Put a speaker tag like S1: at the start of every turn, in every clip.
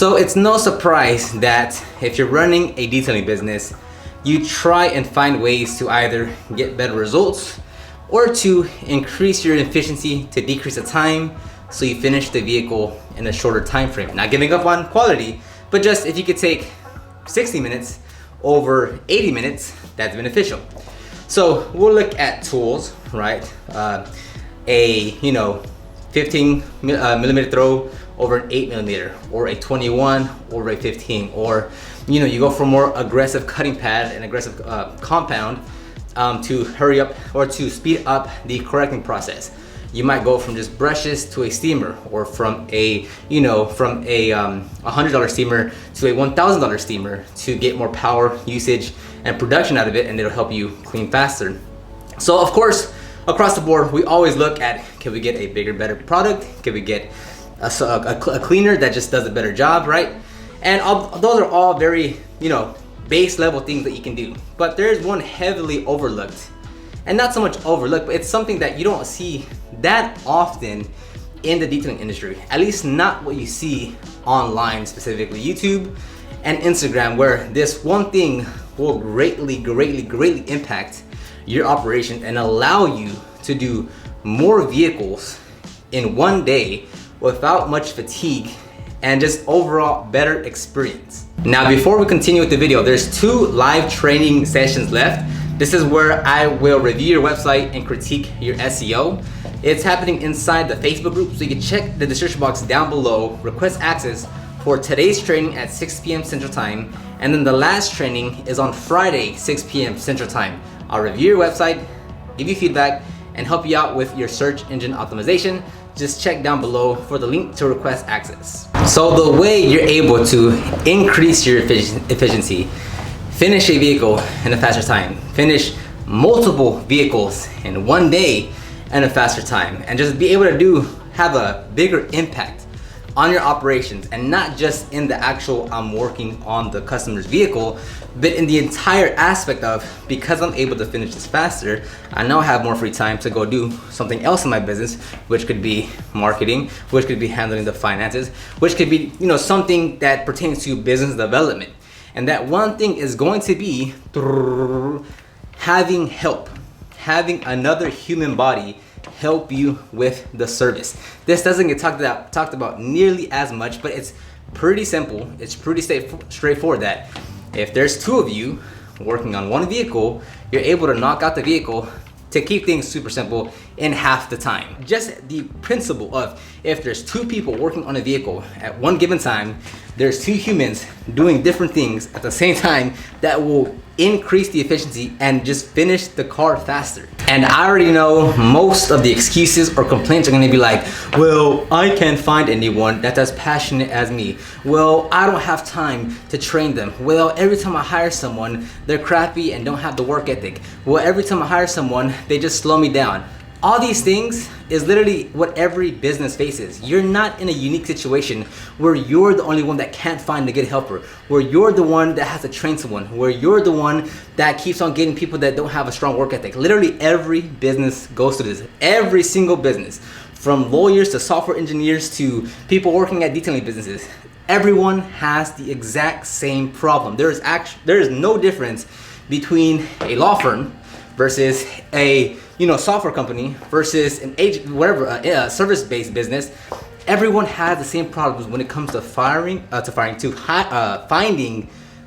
S1: So it's no surprise that if you're running a detailing business, you try and find ways to either get better results or to increase your efficiency to decrease the time so you finish the vehicle in a shorter time frame. Not giving up on quality, but just if you could take 60 minutes over 80 minutes, that's beneficial. So we'll look at tools, right? A 15 millimeter throw over an 8 millimeter, or a 21 over a 15, or you go for more aggressive cutting pad and aggressive compound to hurry up or to speed up the correcting process. You might go from just brushes to a steamer, or from a $100 steamer to a $1,000 steamer to get more power, usage, and production out of it, and it'll help you clean faster. So of course, across the board, we always look at, can we get a bigger, better product? Can we get a cleaner that just does a better job, right? And those are all very, base level things that you can do. But there's one heavily overlooked, and not so much overlooked, but it's something that you don't see that often in the detailing industry. At least not what you see online, specifically YouTube and Instagram, where this one thing will greatly impact your operation and allow you to do more vehicles in one day without much fatigue and just overall better experience. Now, before we continue with the video, there's 2 live training sessions left. This is where I will review your website and critique your SEO. It's happening inside the Facebook group, so you can check the description box down below, request access for today's training at 6 p.m. Central Time, and then the last training is on Friday, 6 p.m. Central Time. I'll review your website, give you feedback, and help you out with your search engine optimization. Just check down below for the link to request access. So the way you're able to increase your efficiency, finish a vehicle in a faster time, finish multiple vehicles in one day in a faster time, and just be able to have a bigger impact on your operations, and not just in the actual I'm working on the customer's vehicle, but in the entire aspect of, because I'm able to finish this faster, I now have more free time to go do something else in my business, which could be marketing, which could be handling the finances, which could be something that pertains to business development. And that one thing is going to be having help, having another human body help you with the service. This doesn't get talked about nearly as much, but it's pretty simple. It's pretty straightforward that if there's 2 of you working on one vehicle, you're able to knock out the vehicle, to keep things super simple, in half the time. Just the principle of, if there's 2 people working on a vehicle at one given time, there's 2 humans doing different things at the same time that will increase the efficiency and just finish the car faster. And I already know most of the excuses or complaints are gonna be like, well, I can't find anyone that's as passionate as me. Well, I don't have time to train them. Well, every time I hire someone, they're crappy and don't have the work ethic. Well, every time I hire someone, they just slow me down. All these things is literally what every business faces. You're not in a unique situation where you're the only one that can't find a good helper, where you're the one that has to train someone, where you're the one that keeps on getting people that don't have a strong work ethic. Literally every business goes through this. Every single business, from lawyers to software engineers to people working at detailing businesses, everyone has the exact same problem. There is no difference between a law firm versus a software company versus an agent, whatever, a service-based business. Everyone has the same problems when it comes to finding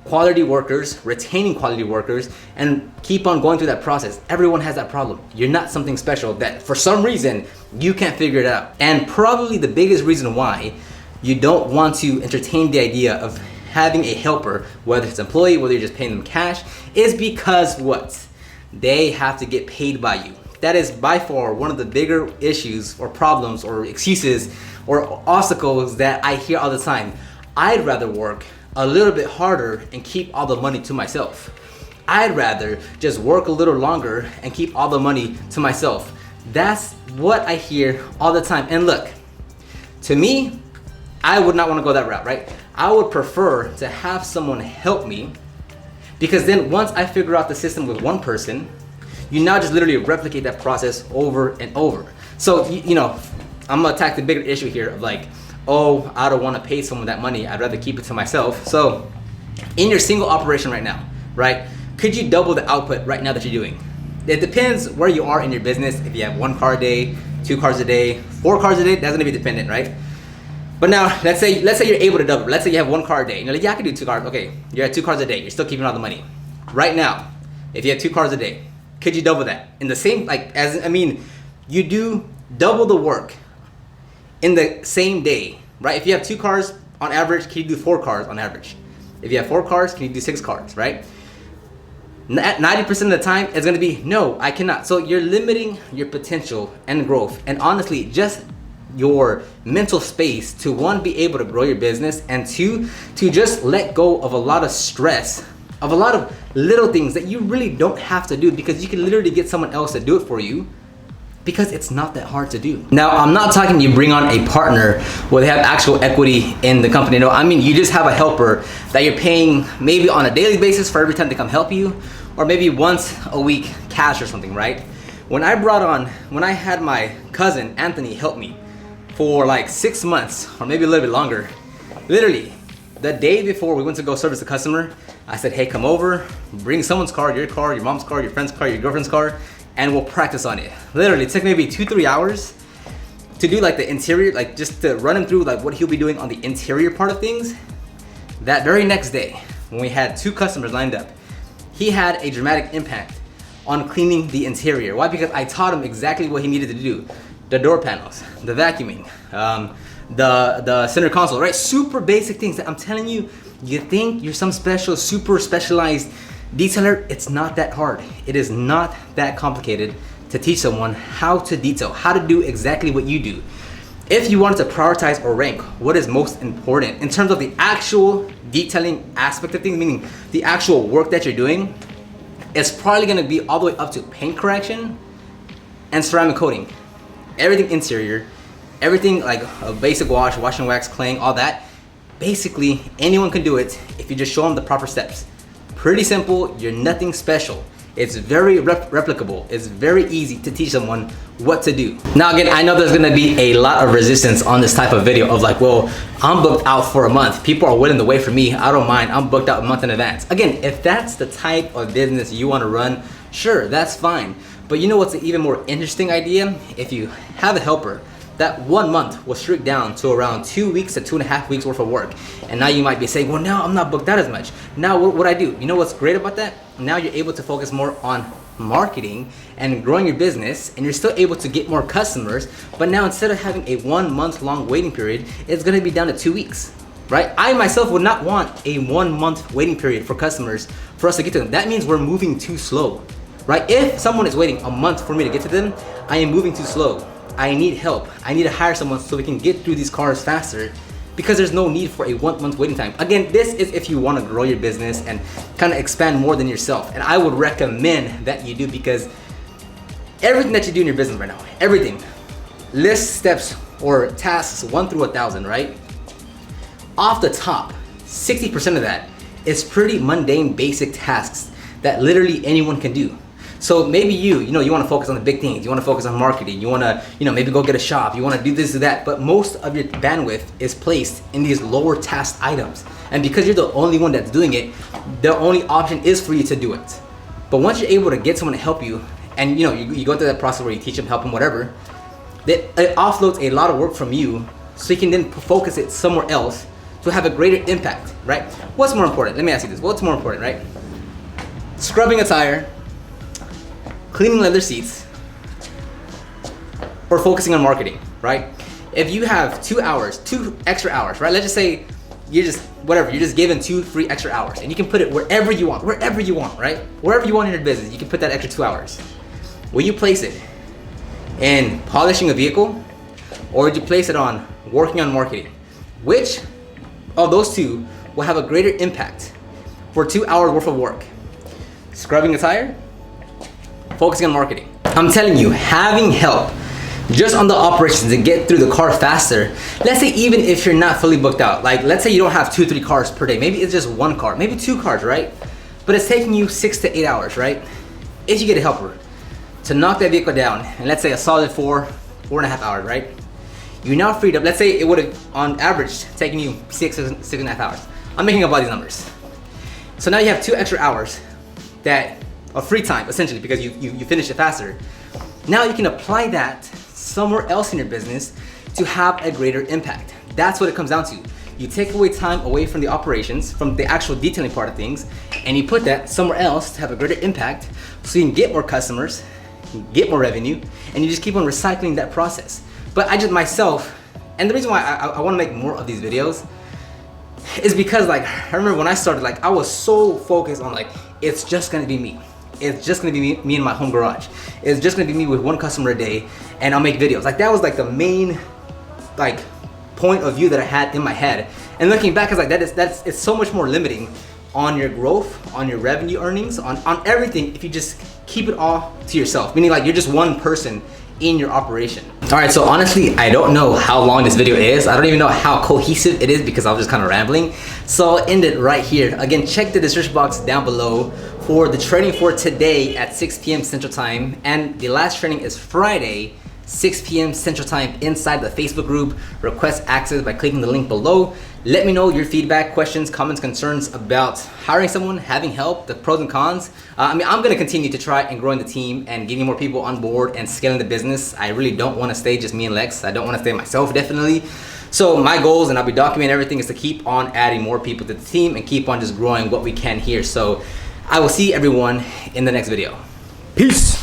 S1: quality workers, retaining quality workers, and keep on going through that process. Everyone has that problem. You're not something special that for some reason you can't figure it out. And probably the biggest reason why you don't want to entertain the idea of having a helper, whether it's employee, whether you're just paying them cash, is because what? They have to get paid by you. That is by far one of the bigger issues or problems or excuses or obstacles that I hear all the time. I'd rather work a little bit harder and keep all the money to myself. I'd rather just work a little longer and keep all the money to myself. That's what I hear all the time. And look, to me, I would not want to go that route, right? I would prefer to have someone help me, because then once I figure out the system with one person, you now just literally replicate that process over and over. So, I'm gonna attack the bigger issue here of like, oh, I don't want to pay someone that money, I'd rather keep it to myself. So in your single operation right now, right, could you double the output right now that you're doing? It depends where you are in your business. If you have 1 car a day, 2 cars a day, 4 cars a day, that's gonna be dependent, right? But now, let's say you're able to double. Let's say you have 1 car a day. And you're like, yeah, I can do 2 cars. Okay, you're at 2 cars a day. You're still keeping all the money. Right now, if you have 2 cars a day, could you double that? In the same, you do double the work in the same day, right? If you have 2 cars on average, can you do 4 cars on average? If you have 4 cars, can you do 6 cars, right? 90% of the time, it's gonna be, no, I cannot. So you're limiting your potential and growth. And honestly, just your mental space to 1, be able to grow your business, and 2, to just let go of a lot of stress, of a lot of little things that you really don't have to do, because you can literally get someone else to do it for you, because it's not that hard to do. Now, I'm not talking you bring on a partner where they have actual equity in the company. No, I mean you just have a helper that you're paying maybe on a daily basis for every time they come help you, or maybe once a week cash or something, right? When I had my cousin Anthony help me for like 6 months or maybe a little bit longer, literally the day before we went to go service a customer, I said, hey, come over, bring someone's car, your mom's car, your friend's car, your girlfriend's car, and we'll practice on it. Literally, it took maybe 2-3 hours to do like the interior, like just to run him through like what he'll be doing on the interior part of things. That very next day, when we had 2 customers lined up, he had a dramatic impact on cleaning the interior. Why? Because I taught him exactly what he needed to do. The door panels, the vacuuming, the center console, right? Super basic things that I'm telling you, you think you're some special, super specialized detailer. It's not that hard. It is not that complicated to teach someone how to detail, how to do exactly what you do. If you wanted to prioritize or rank what is most important in terms of the actual detailing aspect of things, meaning the actual work that you're doing, it's probably gonna be all the way up to paint correction and ceramic coating. Everything interior, everything like a basic wash and wax, claying, all that. Basically, anyone can do it if you just show them the proper steps. Pretty simple, you're nothing special. It's very replicable. It's very easy to teach someone what to do. Now again, I know there's gonna be a lot of resistance on this type of video of like, well, I'm booked out for a month. People are willing to wait for me. I don't mind, I'm booked out a month in advance. Again, if that's the type of business you wanna run, sure, that's fine. But you know what's an even more interesting idea? If you have a helper, that 1 month will shrink down to around 2 weeks to 2.5 weeks worth of work. And now you might be saying, well, now I'm not booked out as much. Now what I do? You know what's great about that? Now you're able to focus more on marketing and growing your business, and you're still able to get more customers. But now instead of having a 1 month long waiting period, it's gonna be down to 2 weeks, right? I myself would not want a 1 month waiting period for customers for us to get to them. That means we're moving too slow, right? If someone is waiting a month for me to get to them, I am moving too slow. I need help. I need to hire someone so we can get through these cars faster, because there's no need for a 1 month waiting time. Again, this is if you want to grow your business and kind of expand more than yourself. And I would recommend that you do, because everything that you do in your business right now, everything, list steps or tasks 1 through 1,000, right? Off the top, 60% of that is pretty mundane, basic tasks that literally anyone can do. So maybe you want to focus on the big things. You want to focus on marketing. You want to, maybe go get a shop. You want to do this or that. But most of your bandwidth is placed in these lower task items. And because you're the only one that's doing it, the only option is for you to do it. But once you're able to get someone to help you, and you go through that process where you teach them, help them, whatever, it offloads a lot of work from you, so you can then focus it somewhere else to have a greater impact, right? What's more important? Let me ask you this. What's more important, right? Scrubbing a tire, cleaning leather seats, or focusing on marketing, right? If you have 2 extra hours, right? Let's just say you're just given 2 free extra hours, and you can put it wherever you want, right? Wherever you want in your business, you can put that extra 2 hours. Will you place it in polishing a vehicle, or would you place it on working on marketing? Which of those two will have a greater impact for 2 hours worth of work? Scrubbing a tire, focusing on marketing. I'm telling you, having help just on the operations to get through the car faster. Let's say even if you're not fully booked out, like let's say you don't have 2-3 cars per day, maybe it's just 1 car, maybe 2 cars, right? But it's taking you 6 to 8 hours, right? If you get a helper to knock that vehicle down, and let's say a solid 4.5 hours, right? You're now freed up. Let's say it would have on average taken you 6.5 hours. I'm making up all these numbers. So now you have 2 extra hours that of free time essentially because you finished it faster. Now you can apply that somewhere else in your business to have a greater impact. That's what it comes down to. You take away time away from the operations, from the actual detailing part of things, and you put that somewhere else to have a greater impact so you can get more customers, get more revenue, and you just keep on recycling that process. But I just myself, and the reason why I want to make more of these videos is because like, I remember when I started, like I was so focused on like, it's just gonna be me. It's just gonna be me in my home garage. It's just gonna be me with 1 customer a day and I'll make videos. Like that was like the main like point of view that I had in my head. And looking back, I was like, it's so much more limiting on your growth, on your revenue earnings, on everything if you just keep it all to yourself. Meaning like you're just one person in your operation. All right, so honestly, I don't know how long this video is. I don't even know how cohesive it is because I was just kind of rambling. So I'll end it right here. Again, check the description box down below for the training for today at 6 p.m. Central Time. And the last training is Friday, 6 p.m. Central Time inside the Facebook group. Request access by clicking the link below. Let me know your feedback, questions, comments, concerns about hiring someone, having help, the pros and cons. I'm gonna continue to try and growing the team and getting more people on board and scaling the business. I really don't wanna stay just me and Lex. I don't wanna stay myself, definitely. So my goals, and I'll be documenting everything, is to keep on adding more people to the team and keep on just growing what we can here. So I will see everyone in the next video. Peace.